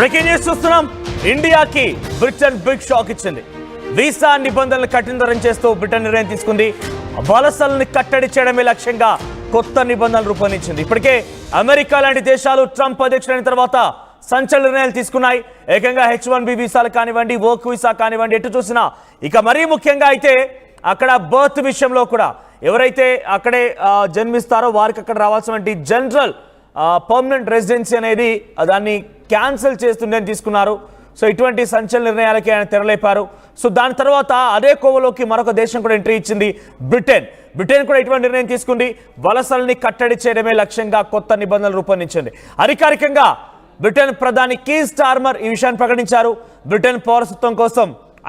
Breaking news చూస్తున్నాం. ఇండియాకి Britain big shock ఇచ్చింది. వీసా నిబంధనలు కఠినతరం చేస్తూ బ్రిటన్ నిర్ణయం తీసుకుంది. వలసల్ని కట్టడి చేయడమే లక్ష్యంగా కొత్త నిబంధనలు రూపొందించింది. ఇప్పటికే అమెరికా లాంటి దేశాలు ట్రంప్ అధ్యక్షుడైన తర్వాత సంచలన నిర్ణయాలు తీసుకున్నాయి. ఏకంగా H1B వీసాలు కానివ్వండి, వర్క్ వీసా కానివ్వండి, ఎటు చూసినా ఇక మరీ ముఖ్యంగా అయితే అక్కడ బర్త్ విషయంలో కూడా ఎవరైతే అక్కడే జన్మిస్తారో వారికి అక్కడ రావాల్సినటువంటి జనరల్ పర్మనెంట్ రెసిడెన్సీ అనేది దాన్ని క్యాన్సిల్ చేస్తుందని తీసుకున్నారు. సో ఇటువంటి సంచలన నిర్ణయాలకి ఆయన తెరలేపారు. సో దాని తర్వాత అదే కోవలోకి మరొక దేశం కూడా ఎంట్రీ ఇచ్చింది, బ్రిటన్ కూడా ఇటువంటి నిర్ణయం తీసుకుంది. వలసల్ని కట్టడి చేయడమే లక్ష్యంగా కొత్త నిబంధనలు రూపొందించింది. అధికారికంగా బ్రిటన్ ప్రధాని కీర్ స్టార్మర్ ఈ విషయాన్ని ప్రకటించారు. బ్రిటన్ పౌరసత్వం కోసం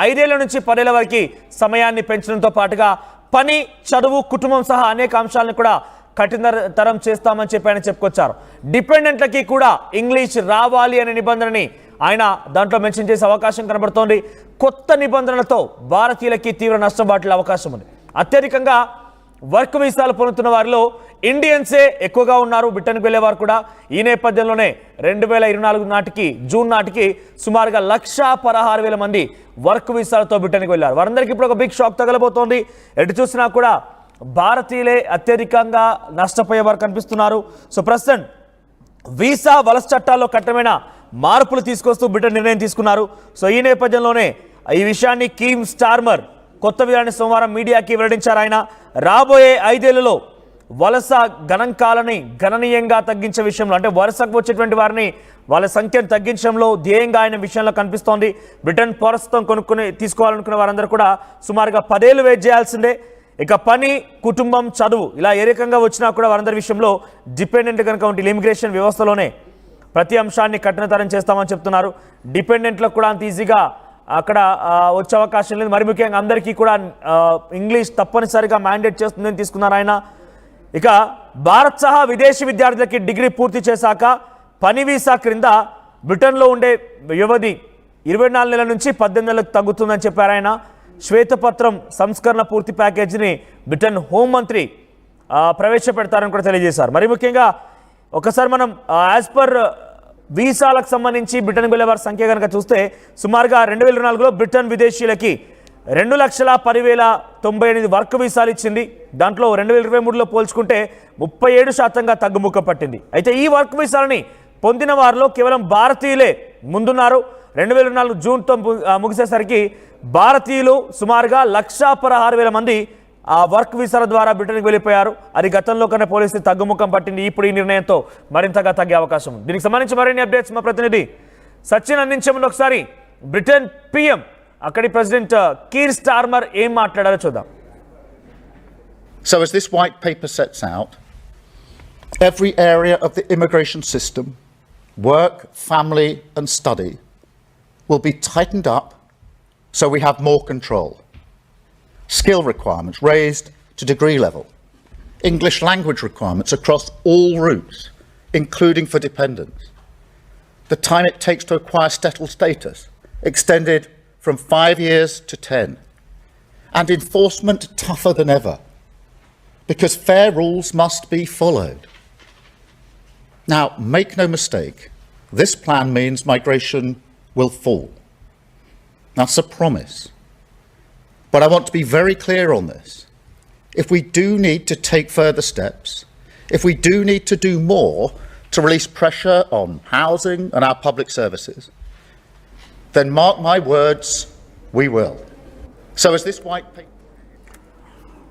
5 ఏళ్ల నుంచి 10 ఏళ్ల వరకు సమయాన్ని పెంచడంతో పాటుగా పని, చదువు, కుటుంబం సహా అనేక అంశాలను కూడా కఠినతరం చేస్తామని చెప్పి ఆయన చెప్పుకొచ్చారు. డిపెండెంట్లకి కూడా ఇంగ్లీష్ రావాలి అనే నిబంధనని ఆయన దాంట్లో మెన్షన్ చేసే అవకాశం కనబడుతోంది. కొత్త నిబంధనలతో భారతీయులకి తీవ్ర నష్టం వాటిల్లే అవకాశం ఉంది. అత్యధికంగా వర్క్ వీసాలు పొందుతున్న వారిలో ఇండియన్సే ఎక్కువగా ఉన్నారు. బ్రిటన్కి వెళ్ళేవారు కూడా. ఈ నేపథ్యంలోనే 2024 నాటికి జూన్ నాటికి సుమారుగా 1,16,000 మంది వర్క్ వీసాలతో బ్రిటన్కి వెళ్ళారు. వారందరికీ ఇప్పుడు ఒక బిగ్ షాక్ తగలబోతోంది. ఎటు చూసినా కూడా భారతీయులే అత్యధికంగా నష్టపోయేవారు కనిపిస్తున్నారు. సో ప్రస్తుతం వీసా వలస చట్టాల్లో కఠినమైన మార్పులు తీసుకొస్తూ బ్రిటన్ నిర్ణయం తీసుకున్నారు. సో ఈ నేపథ్యంలోనే ఈ విషయాన్ని కీర్ స్టార్మర్ కొత్త విధానాన్ని సోమవారం మీడియాకి వెల్లడించారు. ఆయన రాబోయే 5 ఏళ్లలో వలస గణాంకాలని గణనీయంగా తగ్గించే విషయంలో, అంటే వలసకు వచ్చేటువంటి వారిని వాళ్ళ సంఖ్యను తగ్గించడంలో ధ్యేయంగా ఆయన విషయంలో కనిపిస్తోంది. బ్రిటన్ పౌరసత్వం తీసుకోవాలనుకున్న వారందరూ కూడా సుమారుగా 10 ఏళ్లు వెయిట్ చేయాల్సిందే. ఇక పని, కుటుంబం, చదువు ఇలా ఏ రకంగా వచ్చినా కూడా వారందరి విషయంలో డిపెండెంట్ కనుక ఉంటే ఇమిగ్రేషన్ వ్యవస్థలోనే ప్రతి అంశాన్ని కఠినతరం చేస్తామని చెప్తున్నారు. డిపెండెంట్లకు కూడా అంత ఈజీగా అక్కడ వచ్చే అవకాశం లేదు. మరి ముఖ్యంగా అందరికీ కూడా ఇంగ్లీష్ తప్పనిసరిగా మ్యాండేట్ చేస్తుందని తీసుకున్నారు ఆయన. ఇక భారత్ సహా విదేశీ విద్యార్థులకి డిగ్రీ పూర్తి చేశాక పని వీసా క్రింద బ్రిటన్లో ఉండే వ్యవధి 24 నెలల నుంచి 18 నెలలకు తగ్గుతుందని చెప్పారు ఆయన. శ్వేతపత్రం సంస్కరణ పూర్తి ప్యాకేజీని బ్రిటన్ హోంమంత్రి ప్రవేశపెడతారని కూడా తెలియజేశారు. మరి ముఖ్యంగా ఒకసారి మనం యాజ్ పర్ వీసాలకు సంబంధించి బ్రిటన్కి వెళ్ళే వారి సంఖ్య కనుక చూస్తే సుమారుగా 2024లో బ్రిటన్ విదేశీయులకి 2,10,098 వర్క్ వీసాలు ఇచ్చింది. దాంట్లో 2023లో పోల్చుకుంటే 37% తగ్గుముఖం పట్టింది. అయితే ఈ వర్క్ వీసాలని పొందిన వారిలో కేవలం భారతీయులే ముందున్నారు. 2024 జూన్తో ముగిసేసరికి భారతీయులు సుమారుగా 1,16,000 మంది ఆ వర్క్ వీసాల ద్వారా బ్రిటన్కి వెళ్ళిపోయారు. అది గతంలో కన్నా పోలిస్తే తగ్గుముఖం పట్టింది. ఇప్పుడు ఈ నిర్ణయంతో మరింతగా తగ్గే అవకాశం ఉంది. దీనికి సంబంధించి మరిన్ని అప్డేట్స్ మా ప్రతినిధి సచిన్ అందించే ముందు ఒకసారి బ్రిటన్ PM అక్కడి ప్రెసిడెంట్ కీర్ స్టార్మర్ ఏం మాట్లాడారో చూద్దాం. So as this white paper sets out, every area of the immigration system, work, family and study, will be tightened up so we have more control. Skill requirements raised to degree level. English language requirements across all routes, including for dependents. The time it takes to acquire settled status extended from 5 years to 10. And enforcement tougher than ever, because fair rules must be followed. Now, make no mistake, this plan means migration will fall. That's a promise. But I want to be very clear on this. If we do need to take further steps, if we do need to do more to release pressure on housing and our public services, then mark my words, we will. So as this white paper...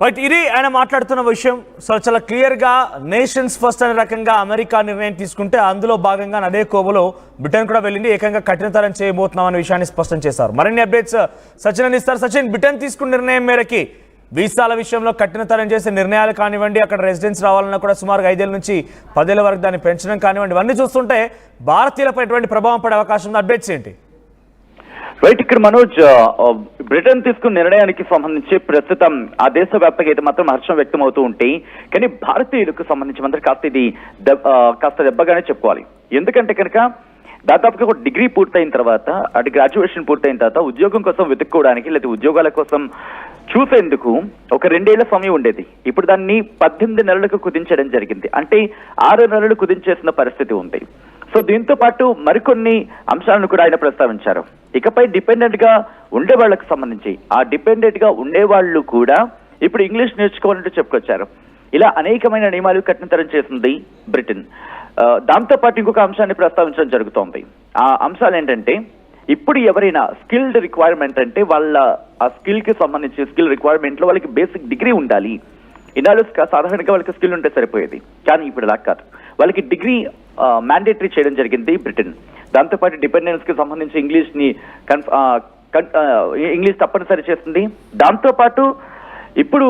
right, ఇది ఆయన మాట్లాడుతున్న విషయం. So చాలా క్లియర్గా nations first అనే రకంగా America నిర్ణయం తీసుకుంటే అందులో భాగంగా అదే కోవలో బ్రిటన్ కూడా వెళ్ళింది. ఏకంగా కఠినతరం చేయబోతున్నాం అనే విషయాన్ని స్పష్టం చేశారు. మరిన్ని అప్డేట్స్ సచిన్ అందిస్తారు. సచిన్, బ్రిటన్ తీసుకున్న నిర్ణయం మేరకి వీసాల విషయంలో కఠినతరం చేసే నిర్ణయాలు కానివ్వండి, అక్కడ రెసిడెన్స్ రావాలన్నా కూడా సుమారుగా 5 ఏళ్ల నుంచి 10 ఏళ్ల వరకు దాన్ని పెంచడం కానివ్వండి, ఇవన్నీ చూస్తుంటే భారతీయులపై ఎటువంటి ప్రభావం పడే అవకాశం ఉంది? అప్డేట్స్ ఏంటి? రైట్, ఇక్కడ మనోజ్, బ్రిటన్ తీసుకున్న నిర్ణయానికి సంబంధించి ప్రస్తుతం ఆ దేశ వ్యాప్తంగా అయితే మాత్రం హర్షం వ్యక్తం అవుతూ ఉంటాయి. కానీ భారతీయులకు సంబంధించి మాత్రం కాస్త దెబ్బగానే చెప్పుకోవాలి. ఎందుకంటే కనుక దాదాపుగా ఒక డిగ్రీ పూర్తయిన తర్వాత, అటు గ్రాడ్యుయేషన్ పూర్తయిన తర్వాత ఉద్యోగం కోసం వెతుక్కోవడానికి లేదా ఉద్యోగాల కోసం చూసేందుకు ఒక 2 ఏళ్ల సమయం ఉండేది. ఇప్పుడు దాన్ని 18 నెలలకు కుదించడం జరిగింది. అంటే 6 నెలలు కుదించేసిన పరిస్థితి ఉంది. సో దీంతో పాటు మరికొన్ని అంశాలను కూడా ఆయన ప్రస్తావించారు. ఇకపై డిపెండెంట్ గా ఉండే వాళ్ళకి సంబంధించి ఆ డిపెండెంట్ గా ఉండేవాళ్ళు కూడా ఇప్పుడు ఇంగ్లీష్ నేర్చుకోవాలంటూ చెప్పుకొచ్చారు. ఇలా అనేకమైన నియమాలు కఠినతరం చేసింది బ్రిటన్. దాంతో పాటు ఇంకొక అంశాన్ని ప్రస్తావించడం జరుగుతోంది. ఆ అంశాలు ఏంటంటే, ఇప్పుడు ఎవరైనా స్కిల్డ్ రిక్వైర్మెంట్ అంటే వాళ్ళ ఆ స్కిల్ కి సంబంధించి స్కిల్ రిక్వైర్మెంట్ లో వాళ్ళకి బేసిక్ డిగ్రీ ఉండాలి. ఇన్నాళ్ళు సాధారణంగా వాళ్ళకి స్కిల్ ఉంటే సరిపోయేది, కానీ ఇప్పుడు అలా కాదు, వాళ్ళకి డిగ్రీ మ్యాండేటరీ చేయడం జరిగింది బ్రిటన్. దాంతోపాటు డిపెండెన్స్ కి సంబంధించి ఇంగ్లీష్ తప్పనిసరి చేస్తుంది. దాంతో పాటు ఇప్పుడు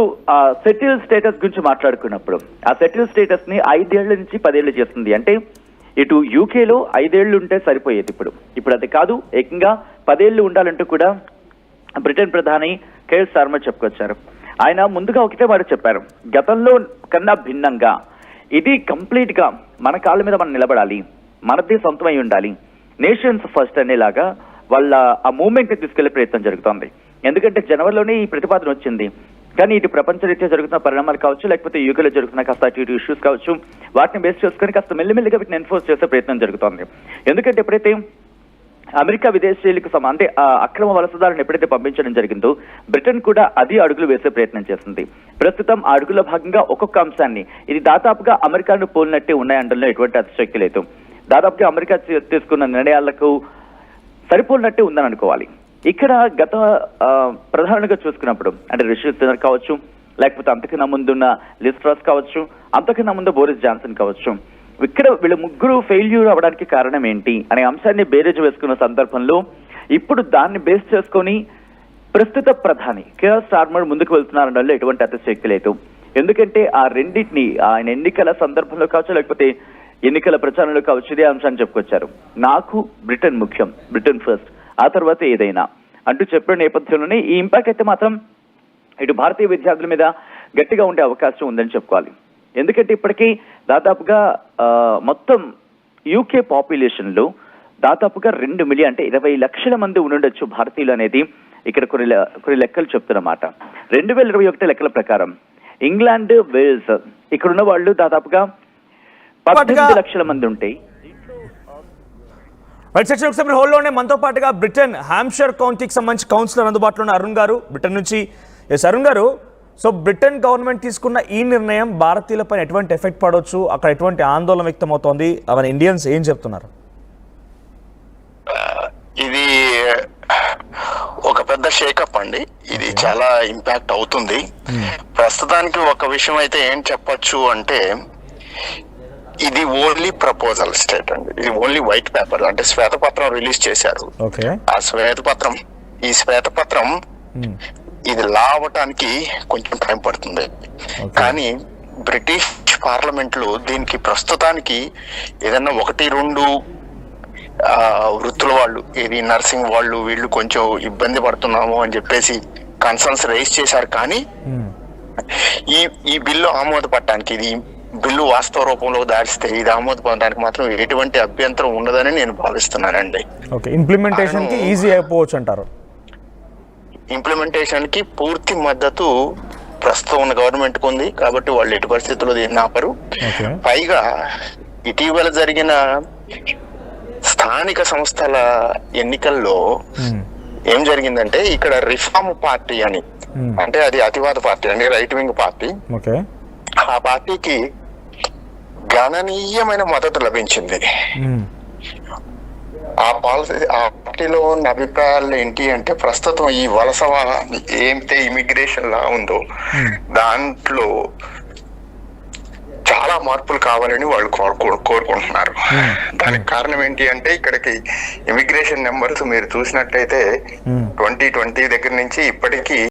సెటిల్ స్టేటస్ గురించి మాట్లాడుకున్నప్పుడు ఆ సెటిల్ స్టేటస్ ని 5 ఏళ్ల నుంచి 10 ఏళ్లు చేస్తుంది. అంటే ఇటు యూకేలో 5 ఏళ్లు ఉంటే సరిపోయేది, ఇప్పుడు అది కాదు, ఏకంగా 10 ఏళ్లు ఉండాలంటూ కూడా బ్రిటన్ ప్రధాని కేర్ స్టార్మర్ చెప్పుకొచ్చారు. ఆయన ముందుగా ఒకటే మాట చెప్పారు, గతంలో కన్నా భిన్నంగా ఇది కంప్లీట్ గా మన కాళ్ళ మీద మనం నిలబడాలి, మనదే సొంతమై ఉండాలి, నేషన్స్ ఫస్ట్ అనేలాగా వాళ్ళ ఆ మూవ్మెంట్ ని తీసుకెళ్లే ప్రయత్నం జరుగుతోంది. ఎందుకంటే జనవరిలోనే ఈ ప్రతిపాదన వచ్చింది, కానీ ఇటు ప్రపంచరీత్యా జరుగుతున్న పరిణామాలు కావచ్చు, లేకపోతే యూకేలో జరుగుతున్న కాస్త ఇటు ఇష్యూస్ కావచ్చు, వాటిని బేస్ చేసుకుని కాస్త మెల్లిమెల్లిగా వీటిని ఎన్ఫోర్స్ చేసే ప్రయత్నం జరుగుతోంది. ఎందుకంటే ఎప్పుడైతే అమెరికా విదేశీయులకు అంటే అక్రమ వలసదారులను ఎప్పుడైతే పంపించడం జరిగిందో బ్రిటన్ కూడా అది అడుగులు వేసే ప్రయత్నం చేస్తుంది. ప్రస్తుతం ఆ అడుగుల భాగంగా ఒక్కొక్క అంశాన్ని ఇది దాదాపుగా అమెరికాను పోలినట్టే ఉన్నాయండంలో ఎటువంటి అతిశక్తి లేదు. దాదాపుగా అమెరికా తీసుకున్న నిర్ణయాలకు సరిపోలినట్టే ఉందని అనుకోవాలి. ఇక్కడ గత ప్రధానంగా చూసుకున్నప్పుడు అంటే రిషి సునక్ కావచ్చు, లేకపోతే అంతకన్నా ముందున్న లిజ్ ట్రస్ కావచ్చు, అంతకన్నా ముందు బోరిస్ జాన్సన్ కావచ్చు, ఇక్కడ వీళ్ళ ముగ్గురు ఫెయిల్యూర్ అవ్వడానికి కారణం ఏంటి అనే అంశాన్ని బేరేజ్ వేసుకున్న సందర్భంలో ఇప్పుడు దాన్ని బేస్ చేసుకొని ప్రస్తుత ప్రధాని కేర్ స్టార్మర్ ముందుకు వెళ్తున్నారనడంలో ఎటువంటి అతిశక్తి లేదు. ఎందుకంటే ఆ రెండింటిని ఆయన ఎన్నికల సందర్భంలో కావచ్చు, లేకపోతే ఎన్నికల ప్రచారంలో కావచ్చు, ఇదే అంశాన్ని చెప్పుకొచ్చారు. నాకు బ్రిటన్ ముఖ్యం, బ్రిటన్ ఫస్ట్, ఆ తర్వాత ఏదైనా అంటూ చెప్పిన నేపథ్యంలోనే ఈ ఇంపాక్ట్ అయితే మాత్రం ఇటు భారతీయ విద్యార్థుల మీద గట్టిగా ఉండే అవకాశం ఉందని చెప్పుకోవాలి. ఎందుకంటే ఇప్పటికీ దాదాపుగా మొత్తం యూకే పాపులేషన్ లో దాదాపుగా 2 మిలియన్ అంటే 20 లక్షల మంది ఉండుండొచ్చు భారతీయులు అనేది ఇక్కడ కొన్ని లెక్కలు చెప్తున్నమాట. 2021 లెక్కల ప్రకారం ఇంగ్లాండ్, వేల్స్ ఇక్కడ ఉన్న వాళ్ళు దాదాపుగా 18 లక్షల మంది ఉంటాయి. ఒకసారి హోల్లోనే మనతో పాటుగా బ్రిటన్ హ్యాంప్షైర్ కౌంటీకి సంబంధించి కౌన్సిలర్ అందుబాటులో ఉన్న అరుణ్ గారు బ్రిటన్ నుంచి. అరుణ్ గారు, సో బ్రిటన్ గవర్నమెంట్ తీసుకున్న ఈ నిర్ణయం భారతీయులపై ఎటువంటి ఎఫెక్ట్ పడవచ్చు, అక్కడ ఎటువంటి ఆందోళన వ్యక్తమవుతోంది, మన ఇండియన్స్ ఏం చెప్తున్నారు? ఇది ఒక పెద్ద షేకప్ అండి. ఇది చాలా ఇంపాక్ట్ అవుతుంది. ప్రస్తుతానికి ఒక విషయం అయితే ఏం చెప్పొచ్చు అంటే, ఇది ఓన్లీ ప్రపోజల్ స్టేట్ అండి. ఇది ఓన్లీ వైట్ పేపర్ అంటే శ్వేతపత్రం రిలీజ్ చేశారు. ఆ శ్వేతపత్రం ఇది లా అవ్వటానికి కొంచెం టైం పడుతుంది. కానీ బ్రిటిష్ పార్లమెంట్ లో దీనికి ప్రస్తుతానికి ఏదన్నా 1-2 వృత్తుల వాళ్ళు, ఇది నర్సింగ్ వాళ్ళు, వీళ్ళు కొంచెం ఇబ్బంది పడుతున్నాము అని చెప్పేసి కన్సర్న్స్ రైజ్ చేశారు. కానీ ఈ బిల్లు ఆమోదపడటానికి, ఇది బిల్లు వాస్తవ రూపంలో దాడిస్తే ఇది ఆమోదపడడానికి మాత్రం ఎటువంటి అభ్యంతరం ఉండదని నేను భావిస్తున్నానండి. ఇంప్లిమెంటేషన్ కి ఈజీ అయిపోవచ్చు అంటారు. ఇంప్లిమెంటేషన్ కి పూర్తి మద్దతు ప్రస్తుతం ఉన్న గవర్నమెంట్ కు ఉంది కాబట్టి వాళ్ళు ఎటు పరిస్థితుల్లో దీన్ని ఆపరు. పైగా ఇటీవల జరిగిన స్థానిక సంస్థల ఎన్నికల్లో ఏం జరిగిందంటే, ఇక్కడ రిఫార్మ్ పార్టీ అని అంటే అది అతివాద పార్టీ అండి, రైట్ వింగ్ పార్టీ. ఆ పార్టీకి గణనీయమైన మద్దతు లభించింది. ఆ పార్టీలో ఉన్న అభిప్రాయాలు ఏంటి అంటే, ప్రస్తుతం ఈ వలస ఏమితే ఇమిగ్రేషన్ లా ఉందో దాంట్లో చాలా మార్పులు కావాలని వాళ్ళు కోరుకుంటున్నారు. దానికి కారణం ఏంటి అంటే, ఇక్కడికి ఇమిగ్రేషన్ నెంబర్స్ మీరు చూసినట్టయితే 2020 దగ్గర నుంచి ఇప్పటికీ